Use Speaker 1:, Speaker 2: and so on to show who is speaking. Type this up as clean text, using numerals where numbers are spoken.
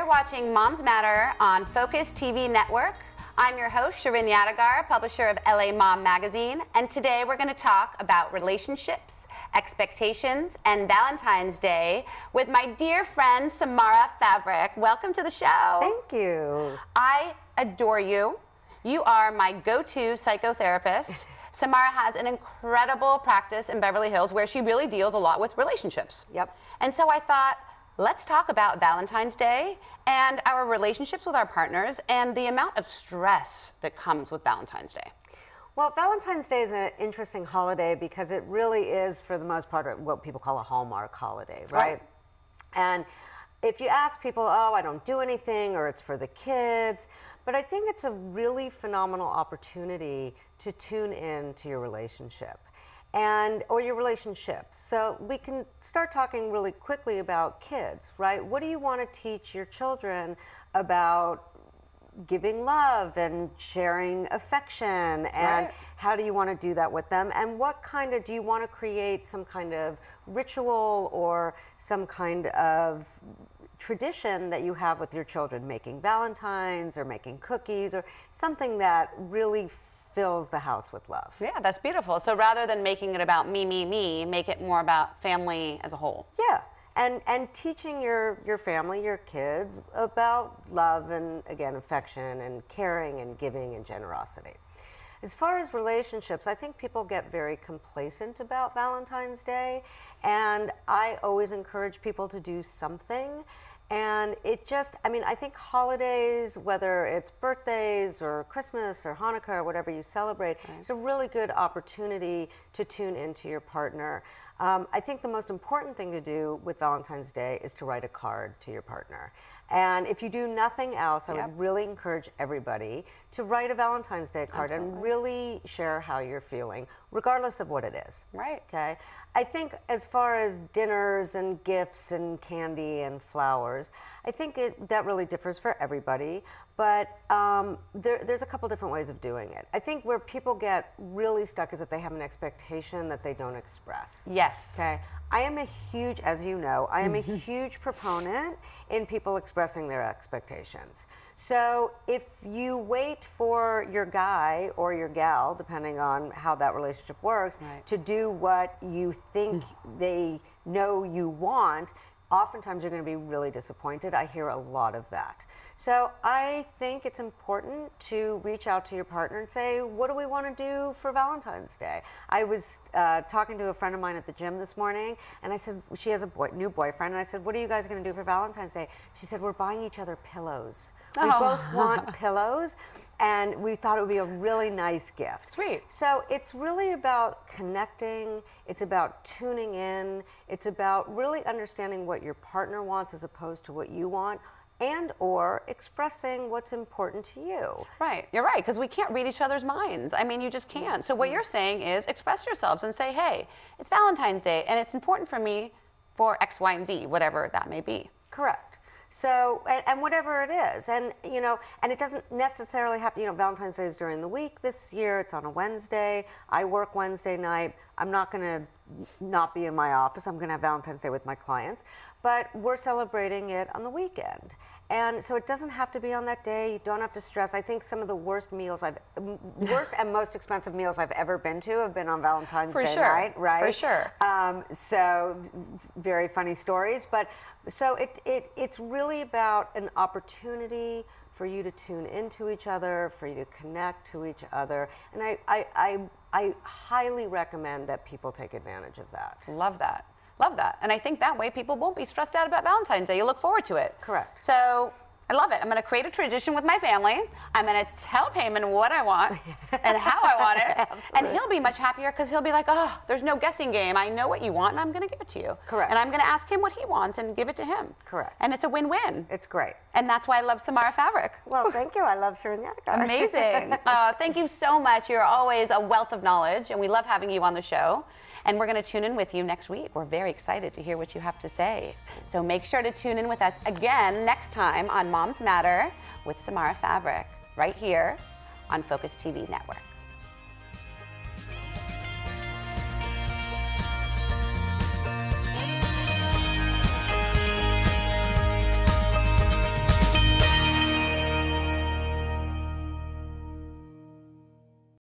Speaker 1: watching Moms Matter on Focus TV Network. I'm your host, Shirin Yadigar, publisher of LA Mom Magazine, and today we're going to talk about relationships, expectations, and Valentine's Day with my dear friend, Samara Fabrick. Welcome to the show.
Speaker 2: Thank you.
Speaker 1: I adore you. You are my go-to psychotherapist. Samara has an incredible practice in Beverly Hills where she really deals a lot with relationships.
Speaker 2: Yep.
Speaker 1: And so I thought, let's talk about Valentine's Day and our relationships with our partners and the amount of stress that comes with Valentine's Day.
Speaker 2: Well, Valentine's Day is an interesting holiday because it really is, for the most part, what people call a Hallmark holiday, right? And if you ask people, oh, I don't do anything, or it's for the kids, but I think it's a really phenomenal opportunity to tune in to your relationship or your relationships. So we can start talking really quickly about kids, right? What do you want to teach your children about giving love and sharing affection, and how do you want to do that with them, and what kind of, do you want to create some kind of ritual or some kind of tradition that you have with your children, making Valentines or making cookies or something that really fills the house with love?
Speaker 1: Yeah, that's beautiful. So rather than making it about me, make it more about family as a whole.
Speaker 2: Yeah. And teaching your family, your kids, about love and, again, affection and caring and giving and generosity. As far as relationships, I think people get very complacent about Valentine's Day, and I always encourage people to do something. And it just, I mean, I think holidays, whether it's birthdays or Christmas or Hanukkah or whatever you celebrate, it's a really good opportunity to tune into your partner. I think the most important thing to do with Valentine's Day is to write a card to your partner. And if you do nothing else, I would really encourage everybody to write a Valentine's Day card and really share how you're feeling, regardless of what it is.
Speaker 1: Right.
Speaker 2: Okay. I think as far as dinners and gifts and candy and flowers, I think that really differs for everybody, but there's a couple different ways of doing it. I think where people get really stuck is that they have an expectation that they don't express.
Speaker 1: Yes.
Speaker 2: Okay. I am a huge, as you know, I am a huge proponent in people expressing their expectations. So if you wait for your guy or your gal, depending on how that relationship works, to do what you think they know you want, oftentimes you're going to be really disappointed. I hear a lot of that. So I think it's important to reach out to your partner and say, what do we want to do for Valentine's Day? I was talking to a friend of mine at the gym this morning, and I said, she has a new boyfriend, and I said, what are you guys going to do for Valentine's Day? She said, we're buying each other pillows. We both want pillows, and we thought it would be a really nice gift.
Speaker 1: Sweet.
Speaker 2: So it's really about connecting, it's about tuning in, it's about really understanding what your partner wants as opposed to what you want, and or expressing what's important to you.
Speaker 1: Right, you're right, because we can't read each other's minds. I mean, you just can't. So what you're saying is express yourselves and say, hey, it's Valentine's Day, and it's important for me for X, Y, and Z, whatever that may be.
Speaker 2: Correct. So, and whatever it is, and you know, and it doesn't necessarily have, you know, Valentine's Day is during the week. This year it's on a Wednesday. I work Wednesday night. I'm not going to not be in my office. I'm going to have Valentine's Day with my clients, but we're celebrating it on the weekend. And so it doesn't have to be on that day. You don't have to stress. I think some of the worst and most expensive meals I've ever been to have been on Valentine's Day night, right?
Speaker 1: For sure.
Speaker 2: So very funny stories, but so it's really about an opportunity for you to tune into each other, for you to connect to each other, and I highly recommend that people take advantage of that.
Speaker 1: Love that. Love that. And I think that way people won't be stressed out about Valentine's Day. You look forward to it.
Speaker 2: Correct.
Speaker 1: So I love it. I'm going to create a tradition with my family. I'm going to tell Payman what I want and how I want it. And he'll be much happier because he'll be like, oh, there's no guessing game. I know what you want and I'm going to give it to you.
Speaker 2: Correct.
Speaker 1: And I'm going to ask him what he wants and give it to him.
Speaker 2: Correct.
Speaker 1: And it's a win-win.
Speaker 2: It's great.
Speaker 1: And that's why I love Samara Fabrick.
Speaker 2: Well, thank you. I love Shirin Yadigar.
Speaker 1: Amazing. Thank you so much. You're always a wealth of knowledge, and we love having you on the show. And we're going to tune in with you next week. We're very excited to hear what you have to say. So make sure to tune in with us again next time on Moms Matter with Samara Fabrick, right here on Focus TV Network.